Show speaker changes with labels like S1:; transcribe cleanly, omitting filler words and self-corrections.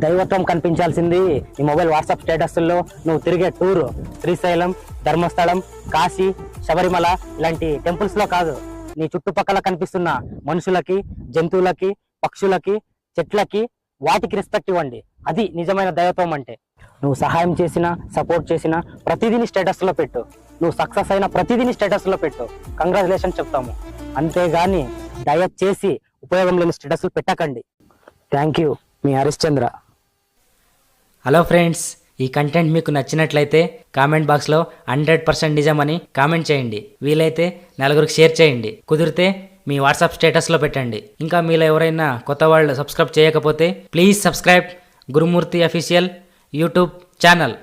S1: దైవత్వం కనిపించాల్సింది నీ mobile WhatsApp స్టేటస్ల్లో నువ్వు తిరిగే టూరు శ్రీశైలం, ధర్మస్థలం, కాశీ, శబరిమల ఇలాంటి టెంపుల్స్లో కాదు. నీ చుట్టుపక్కల కనిపిస్తున్న మనుషులకి, జంతువులకి, పక్షులకి, చెట్లకి వాటికి రెస్పెక్ట్ ఇవ్వండి. అది నిజమైన దైవత్వం అంటే. నువ్వు సహాయం చేసినా, సపోర్ట్ చేసినా ప్రతిదీని స్టేటస్లో పెట్టు. నువ్వు సక్సెస్ అయిన ప్రతిదీని స్టేటస్లో పెట్టు. కంగ్రాచులేషన్ చెప్తాము. అంతేగాని దయచేసి ఉపయోగం లేని స్టేటస్లు పెట్టకండి. Thank you, me Harishchandra.
S2: Hello friends, ఈ కంటెంట్ మీకు నచ్చినట్లయితే కామెంట్ బాక్స్లో 100% నిజం అని కామెంట్ చేయండి. వీలైతే నలుగురికి షేర్ చేయండి. కుదిరితే మీ వాట్సాప్ స్టేటస్లో పెట్టండి. ఇంకా మీలో ఎవరైనా కొత్త వాళ్ళు సబ్స్క్రైబ్ చేయకపోతే please subscribe Gurumurthy official YouTube channel.